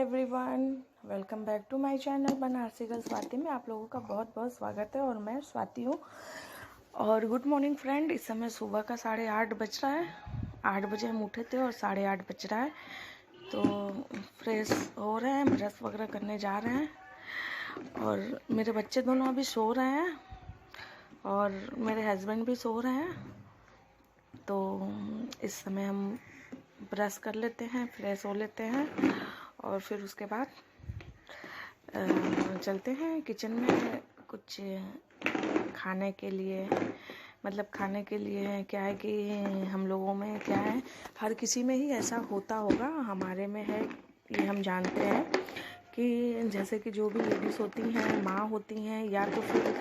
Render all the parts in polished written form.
Everyone, welcome back to my channel Banarasi girl Swati में आप लोगों का बहुत बहुत स्वागत है। और मैं स्वाति हूँ। और गुड मॉर्निंग फ्रेंड। इस समय सुबह का 8:30 बज रहा है। 8 बजे हम उठे थे और 8:30 बज रहा है। तो फ्रेश हो रहे हैं, ब्रश वगैरह करने जा रहे हैं। और मेरे बच्चे दोनों अभी सो रहे हैं और मेरे हस्बैंड भी सो रहे हैं। तो इस समय हम ब्रश कर लेते हैं, फ्रेश हो लेते हैं और फिर उसके बाद चलते हैं किचन में कुछ खाने के लिए। मतलब खाने के लिए क्या है कि हम लोगों में क्या है, हर किसी में ही ऐसा होता होगा, हमारे में है ये हम जानते हैं कि जैसे कि जो भी लेडीज़ होती हैं, माँ होती हैं, या तो फिर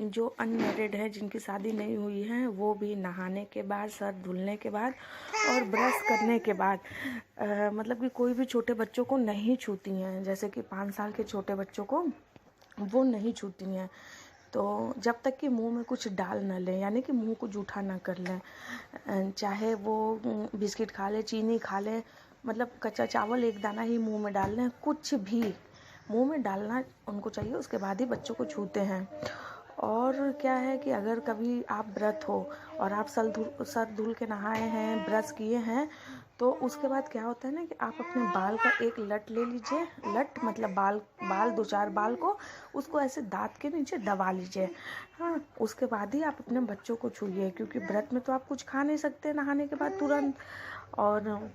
जो अनमैरिड है जिनकी शादी नहीं हुई है, वो भी नहाने के बाद, सर धुलने के बाद और ब्रश करने के बाद मतलब कि कोई भी छोटे बच्चों को नहीं छूती हैं। जैसे कि 5 साल के छोटे बच्चों को वो नहीं छूती हैं। तो जब तक कि मुंह में कुछ डाल न लें, यानी कि मुंह को जूठा ना कर लें, चाहे वो बिस्किट खा ले, चीनी खा ले, मतलब कच्चा चावल एक दाना ही मुंह में डाल लें, कुछ भी मुंह में डालना उनको चाहिए, उसके बाद ही बच्चों को छूते हैं। और क्या है कि अगर कभी आप व्रत हो और आप सर धुल के नहाए हैं, ब्रश किए हैं, तो उसके बाद क्या होता है ना कि आप अपने बाल का एक लट ले लीजिए। लट मतलब बाल 2-4 बाल को उसको ऐसे दांत के नीचे दबा लीजिए। हाँ, उसके बाद ही आप अपने बच्चों को छूइए, क्योंकि व्रत में तो आप कुछ खा नहीं सकते नहाने के बाद तुरंत। और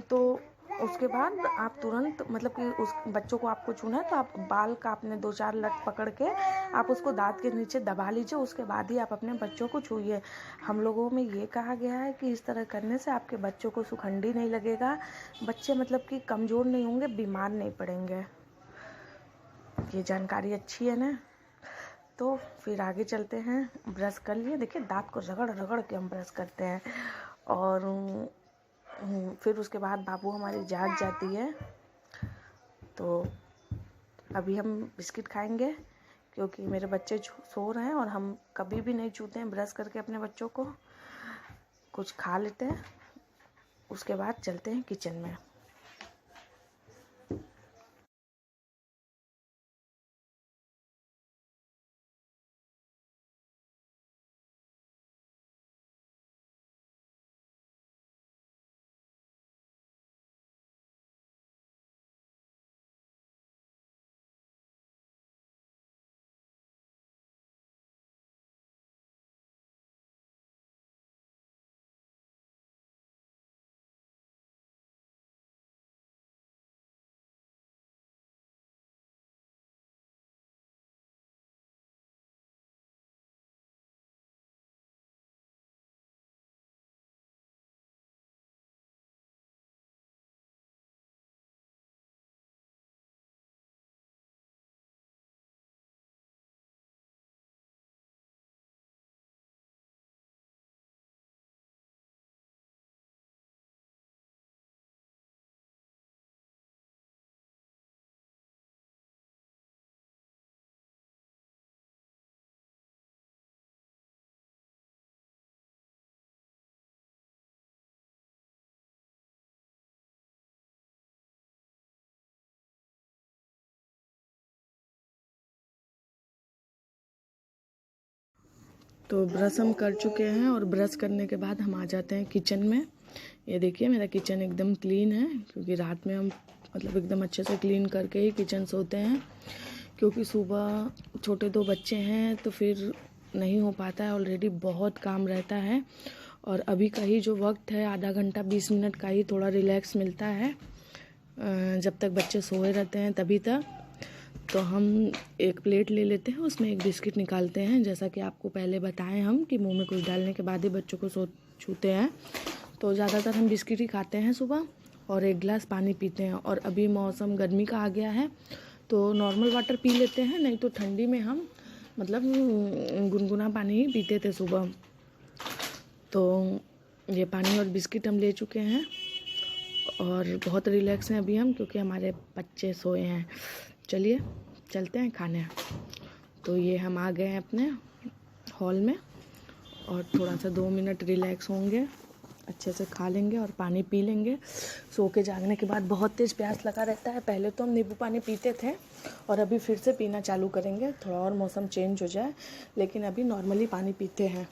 तो उसके बाद आप तुरंत मतलब कि उस बच्चों को आपको छूना है तो आप बाल का अपने 2-4 लट पकड़ के आप उसको दांत के नीचे दबा लीजिए। उसके बाद ही आप अपने बच्चों को छूइए। हम लोगों में ये कहा गया है कि इस तरह करने से आपके बच्चों को सुखंडी नहीं लगेगा, बच्चे मतलब कि कमज़ोर नहीं होंगे, बीमार नहीं पड़ेंगे। ये जानकारी अच्छी है ना। तो फिर आगे चलते हैं। ब्रश कर लिए, देखिए दांत को रगड़ रगड़ के हम ब्रश करते हैं। और फिर उसके बाद बाबू हमारी जाग जाती है। तो अभी हम बिस्किट खाएंगे, क्योंकि मेरे बच्चे सो रहे हैं और हम कभी भी नहीं छूते हैं ब्रश करके अपने बच्चों को। कुछ खा लेते हैं, उसके बाद चलते हैं किचन में। तो ब्रश हम कर चुके हैं और ब्रश करने के बाद हम आ जाते हैं किचन में। ये देखिए मेरा किचन एकदम क्लीन है, क्योंकि रात में हम मतलब एकदम अच्छे से क्लीन करके ही किचन सोते हैं। क्योंकि सुबह छोटे 2 बच्चे हैं तो फिर नहीं हो पाता है, ऑलरेडी बहुत काम रहता है। और अभी का ही जो वक्त है, आधा घंटा 20 मिनट का ही थोड़ा रिलैक्स मिलता है, जब तक बच्चे सोए रहते हैं तभी तक। तो हम एक प्लेट ले लेते हैं, उसमें एक बिस्किट निकालते हैं। जैसा कि आपको पहले बताएं हम कि मुंह में कुछ डालने के बाद ही बच्चों को छूते हैं। तो ज़्यादातर हम बिस्किट ही खाते हैं सुबह, और 1 गिलास पानी पीते हैं। और अभी मौसम गर्मी का आ गया है तो नॉर्मल वाटर पी लेते हैं, नहीं तो ठंडी में हम मतलब गुनगुना पानी ही पीते थे सुबह। तो ये पानी और बिस्किट हम ले चुके हैं और बहुत रिलैक्स हैं अभी हम, क्योंकि हमारे बच्चे सोए हैं। चलिए चलते हैं खाने। तो ये हम आ गए हैं अपने हॉल में और थोड़ा सा 2 मिनट रिलैक्स होंगे अच्छे से खा लेंगे और पानी पी लेंगे। सो के जागने के बाद बहुत तेज़ प्यास लगा रहता है। पहले तो हम नींबू पानी पीते थे और अभी फिर से पीना चालू करेंगे, थोड़ा और मौसम चेंज हो जाए, लेकिन अभी नॉर्मली पानी पीते हैं।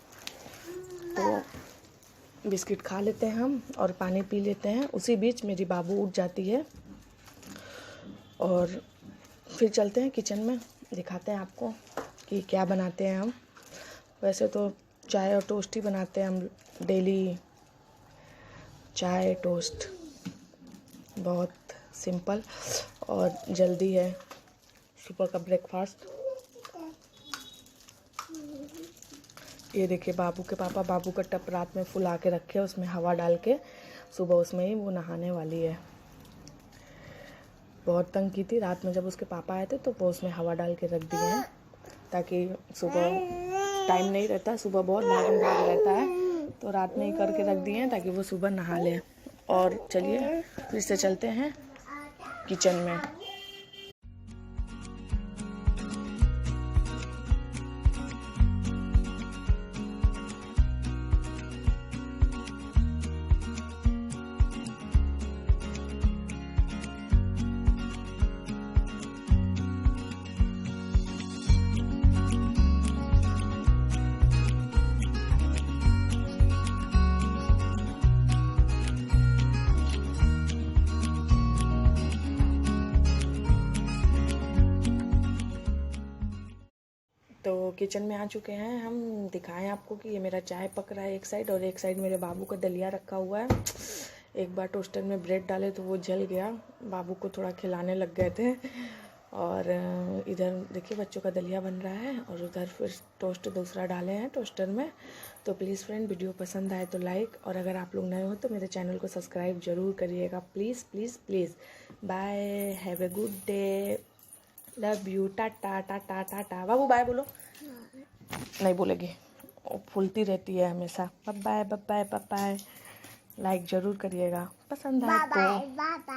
तो बिस्किट खा लेते हैं हम और पानी पी लेते हैं। उसी बीच मेरी बाबू उठ जाती है और फिर चलते हैं किचन में, दिखाते हैं आपको कि क्या बनाते हैं हम। वैसे तो चाय और टोस्ट ही बनाते हैं हम डेली, चाय टोस्ट, बहुत सिंपल और जल्दी है सुबह का ब्रेकफास्ट। ये देखिए बाबू के पापा, बाबू का टब रात में फुला के रखे, उसमें हवा डाल के सुबह उसमें ही वो नहाने वाली है। बहुत तंग की थी रात में, जब उसके पापा आए थे तो वो उसमें हवा डाल के रख दिए हैं ताकि सुबह टाइम नहीं रहता, सुबह बहुत भागम भाग रहता है, तो रात में ही करके रख दिए हैं ताकि वो सुबह नहा ले। और चलिए फिर से चलते हैं किचन में। तो किचन में आ चुके हैं हम। दिखाएं आपको कि ये मेरा चाय पक रहा है एक साइड, और एक साइड मेरे बाबू का दलिया रखा हुआ है। एक बार टोस्टर में ब्रेड डाले तो वो जल गया, बाबू को थोड़ा खिलाने लग गए थे। और इधर देखिए बच्चों का दलिया बन रहा है, और उधर फिर टोस्ट दूसरा डाले हैं टोस्टर में। तो प्लीज़ फ्रेंड, वीडियो पसंद आए तो लाइक, और अगर आप लोग नए हो तो मेरे चैनल को सब्सक्राइब ज़रूर करिएगा, please please please. Bye, have a good day, love you, tata tata tata. बाबू बाय बोलो। नहीं बोलेगी, वो फूलती रहती है हमेशा। Bye bye bye bye bye. Like ज़रूर करिएगा पसंद आए तो।